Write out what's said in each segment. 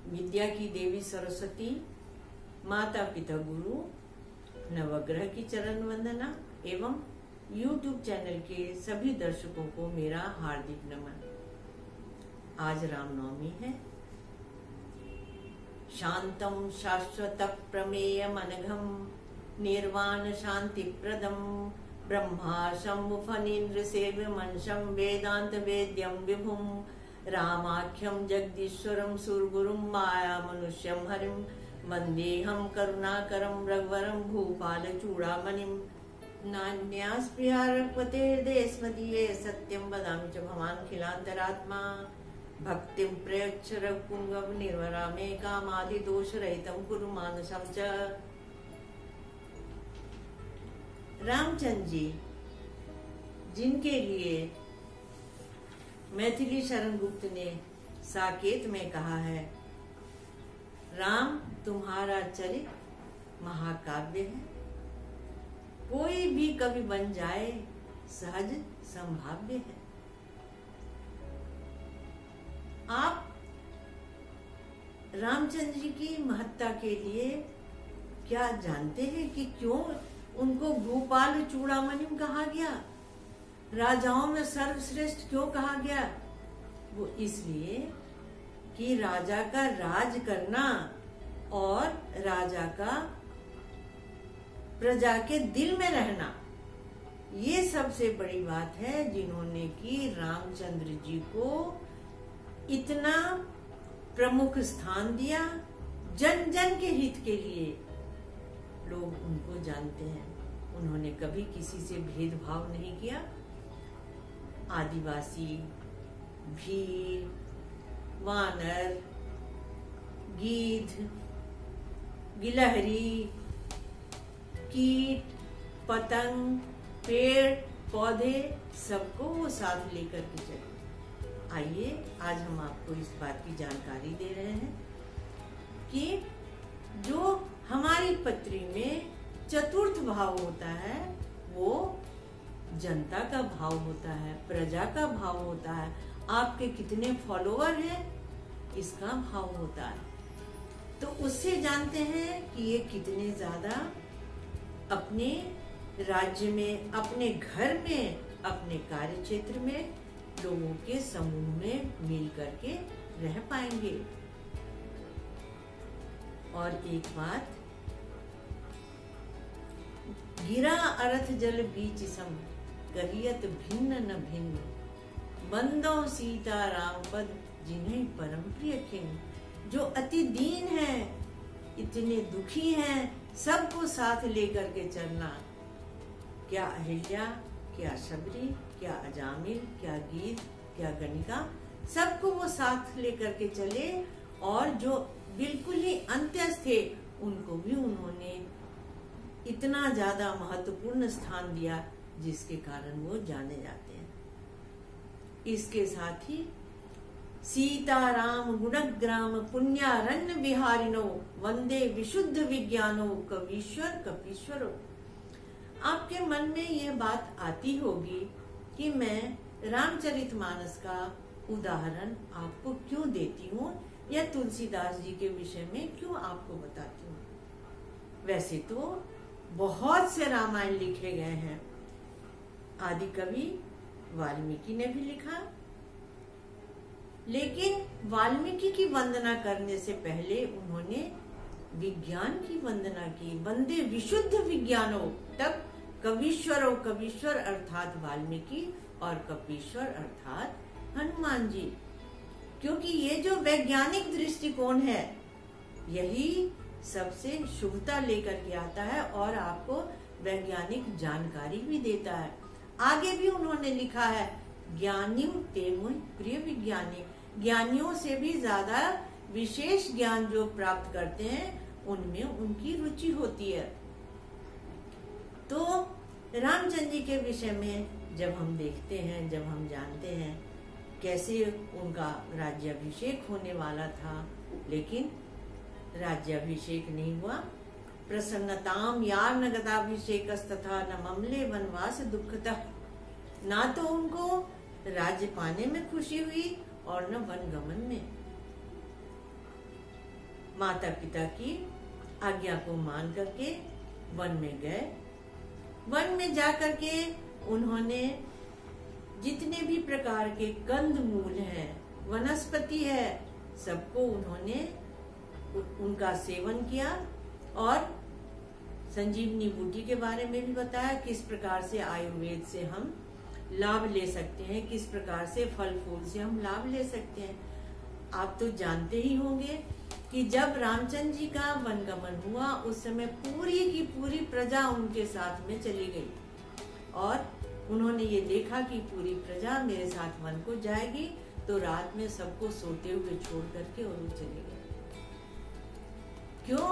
विद्या की देवी सरस्वती, माता पिता गुरु, नवग्रह की चरण वंदना एवं YouTube चैनल के सभी दर्शकों को मेरा हार्दिक नमन। आज रामनवमी है। शांतम शाश्वत प्रमेयम अनघम निर्वाण शांति प्रदम ब्रह्मा शंभु फणीन्द्र सेव्य मनशम वेदांत वेद्यम विभुम रामाख्यम जगदीश्वरम सुरगुरुम माया मनुष्यम हरिम वंदेहम करुणाकरम रघुवरम भूपाल चूड़ामणिम नान्यास्प्रियारक्वते देशमदीये सत्यम वदामि च भवान् खिलान्तरात्मा भक्तिं प्रयच्छ रघुपुंगव निर्वरा मे कामादि दोषरहितं कुरु मानसं च। रामचंद्र जी, जिनके लिए मैथिली शरण गुप्त ने साकेत में कहा है, राम तुम्हारा चरित महाकाव्य है, कोई भी कवि बन जाए सहज संभाव्य है। आप रामचंद्र जी की महत्ता के लिए क्या जानते हैं कि क्यों उनको भूपाल चूड़ामणिम कहा गया, राजाओं में सर्वश्रेष्ठ क्यों कहा गया? वो इसलिए कि राजा का राज करना और राजा का प्रजा के दिल में रहना, ये सबसे बड़ी बात है जिन्होंने कि रामचंद्र जी को इतना प्रमुख स्थान दिया। जन जन के हित के लिए लोग उनको जानते हैं। उन्होंने कभी किसी से भेदभाव नहीं किया। आदिवासी, भील, वानर, गीध, गिलहरी, कीट, पतंग, पेड़ पौधे सबको वो साथ लेकर के चले। आइए आज हम आपको इस बात की जानकारी दे रहे हैं कि जो हमारी पत्री में चतुर्थ भाव होता है वो जनता का भाव होता है, प्रजा का भाव होता है, आपके कितने फॉलोअर हैं इसका भाव होता है। तो उससे जानते हैं कि ये कितने ज्यादा अपने राज्य में, अपने घर में, अपने कार्य क्षेत्र में लोगों के समूह में मिल करके रह पाएंगे। और एक बात, गिरा अर्थ जल बीच सम कहियत भिन्न न भिन्न बंदो सीता राम पद जिन्हें परम प्रिय खिन्न। जो अति दीन है, इतने दुखी हैं, सबको साथ लेकर के चलना। क्या अहिल्या, क्या शबरी, क्या अजामिल, क्या गीत, क्या गणिका, सबको वो साथ लेकर के चले। और जो बिल्कुल ही अंत्यस्थ थे उनको भी उन्होंने इतना ज्यादा महत्वपूर्ण स्थान दिया जिसके कारण वो जाने जाते हैं। इसके साथ ही सीता राम गुणग्राम पुण्यारण्य विहारिनो वंदे विशुद्ध विज्ञानो कवीश्वर कपीश्वरो। आपके मन में यह बात आती होगी कि मैं रामचरितमानस का उदाहरण आपको क्यों देती हूँ या तुलसीदास जी के विषय में क्यों आपको बताती हूँ। वैसे तो बहुत से रामायण लिखे गए हैं। आदि कवि वाल्मीकि ने भी लिखा, लेकिन वाल्मीकि की वंदना करने से पहले उन्होंने विज्ञान की वंदना की। वंदे विशुद्ध विज्ञानो, तब कवीश्वरो, कवीश्वर अर्थात वाल्मीकि और कपीश्वर अर्थात हनुमान जी। क्योंकि ये जो वैज्ञानिक दृष्टिकोण है यही सबसे शुभता लेकर के आता है और आपको वैज्ञानिक जानकारी भी देता है। आगे भी उन्होंने लिखा है, ज्ञानियों तेमुय प्रिय विज्ञानी। ज्ञानियों से भी ज्यादा विशेष ज्ञान जो प्राप्त करते हैं उनमें उनकी रुचि होती है। तो रामचंद्र जी के विषय में जब हम देखते हैं, जब हम जानते हैं कैसे उनका राज्याभिषेक होने वाला था, लेकिन राज्याभिषेक नहीं हुआ। प्रसन्नताम यार न गदाभिषेकस्तथा न ममले वनवास दुखतः। ना तो उनको राज्य पाने में खुशी हुई और न वनगमन में। माता पिता की आज्ञा को मान करके वन में गए। वन में जाकर के उन्होंने जितने भी प्रकार के कंद मूल हैं, वनस्पति है, सबको उन्होंने उनका सेवन किया और संजीवनी बूटी के बारे में भी बताया, किस प्रकार से आयुर्वेद से हम लाभ ले सकते हैं, किस प्रकार से फल फूल से हम लाभ ले सकते हैं। आप तो जानते ही होंगे कि जब रामचंद्र जी का वनगमन हुआ उस समय पूरी की पूरी प्रजा उनके साथ में चली गई और उन्होंने ये देखा कि पूरी प्रजा मेरे साथ वन को जाएगी, तो रात में सबको सोते हुए छोड़ करके और वो चले गए। क्यों?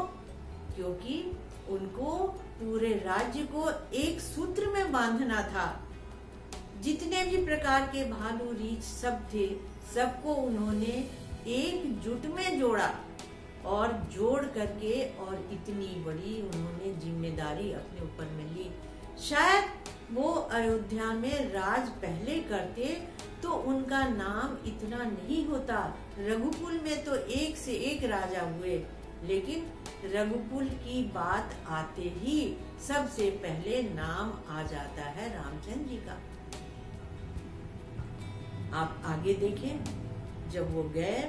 क्योंकि उनको पूरे राज्य को एक सूत्र में बांधना था। जितने भी प्रकार के भालू रीछ सब थे, सबको उन्होंने एकजुट में जोड़ा और जोड़ करके और इतनी बड़ी उन्होंने जिम्मेदारी अपने ऊपर में ली। शायद वो अयोध्या में राज पहले करते तो उनका नाम इतना नहीं होता। रघुकुल में तो एक से एक राजा हुए, लेकिन रघुकुल की बात आते ही सबसे पहले नाम आ जाता है रामचंद्र जी का। आप आगे देखें, जब वो गए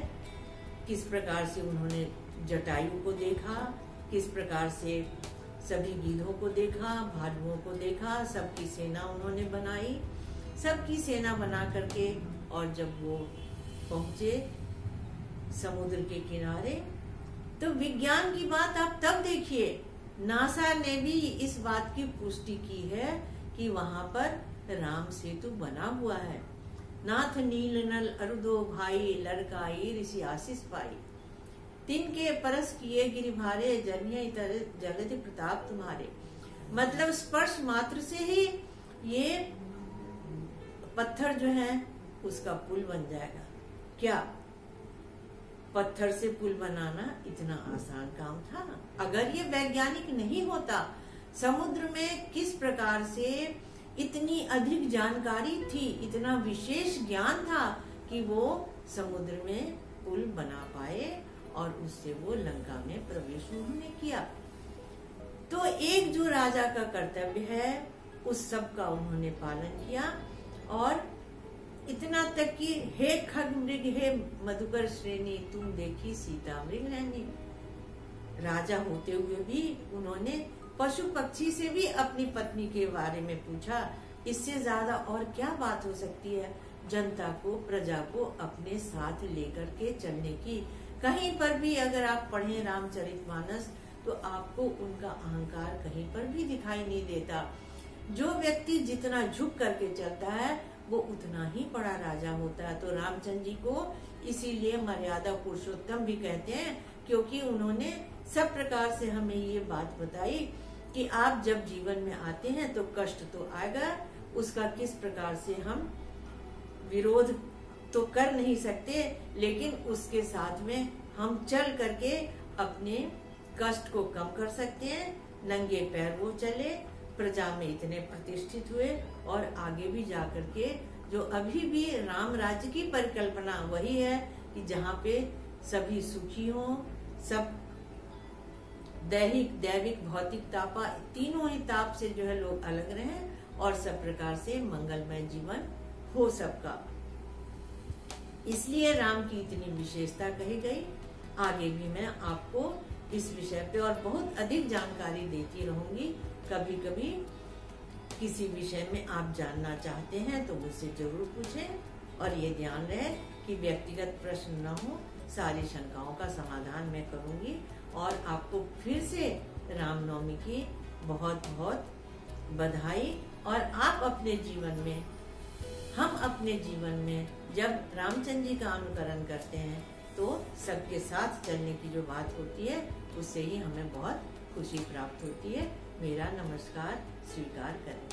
किस प्रकार से उन्होंने जटायु को देखा, किस प्रकार से सभी गीधों को देखा, भालुओं को देखा, सबकी सेना उन्होंने बनाई। सबकी सेना बना करके और जब वो पहुंचे समुद्र के किनारे, तो विज्ञान की बात आप तब देखिए, नासा ने भी इस बात की पुष्टि की है कि वहां पर राम सेतु बना हुआ है। नाथ नील नल अरुदो भाई, लड़काई ऋषि आशीष पाई, तिनके परस किए गिरिभारे, जन्य जगत प्रताप तुम्हारे। मतलब स्पर्श मात्र से ही ये पत्थर जो है उसका पुल बन जाएगा। क्या पत्थर से पुल बनाना इतना आसान काम था? अगर ये वैज्ञानिक नहीं होता, समुद्र में किस प्रकार से इतनी अधिक जानकारी थी, इतना विशेष ज्ञान था कि वो समुद्र में पुल बना पाए और उससे वो लंका में प्रवेश उन्होंने किया। तो एक जो राजा का कर्तव्य है उस सब का उन्होंने पालन किया और इतना तक कि हे खग मृग हे मधुकर श्रेणी, तुम देखी सीता मृग नैनी। राजा होते हुए भी उन्होंने पशु पक्षी से भी अपनी पत्नी के बारे में पूछा। इससे ज्यादा और क्या बात हो सकती है जनता को, प्रजा को अपने साथ लेकर के चलने की। कहीं पर भी अगर आप पढ़ें रामचरितमानस तो आपको उनका अहंकार कहीं पर भी दिखाई नहीं देता। जो व्यक्ति जितना झुक करके चलता है वो उतना ही बड़ा राजा होता है। तो रामचंद्र जी को इसीलिए मर्यादा पुरुषोत्तम भी कहते हैं, क्योंकि उन्होंने सब प्रकार से हमें ये बात बताई कि आप जब जीवन में आते हैं तो कष्ट तो आएगा, उसका किस प्रकार से हम विरोध तो कर नहीं सकते, लेकिन उसके साथ में हम चल करके अपने कष्ट को कम कर सकते हैं। नंगे पैर वो चले, प्रजा में इतने प्रतिष्ठित हुए और आगे भी जाकर के जो अभी भी राम राज्य की परिकल्पना वही है कि जहाँ पे सभी सुखी हों, सब दैहिक दैविक भौतिक तापा तीनों ही ताप से जो है लोग अलग रहें और सब प्रकार से मंगलमय जीवन हो सबका। इसलिए राम की इतनी विशेषता कही गई। आगे भी मैं आपको इस विषय पे और बहुत अधिक जानकारी देती रहूंगी। कभी कभी किसी विषय में आप जानना चाहते हैं तो मुझसे जरूर पूछें और ये ध्यान रहे कि व्यक्तिगत प्रश्न न हो, सारी शंकाओं का समाधान मैं करूंगी। और आपको फिर से रामनवमी की बहुत बहुत बधाई। और आप अपने जीवन में, हम अपने जीवन में जब रामचंद्र जी का अनुकरण करते हैं तो सबके साथ चलने की जो बात होती है उससे ही हमें बहुत खुशी प्राप्त होती है। मेरा नमस्कार स्वीकार करें।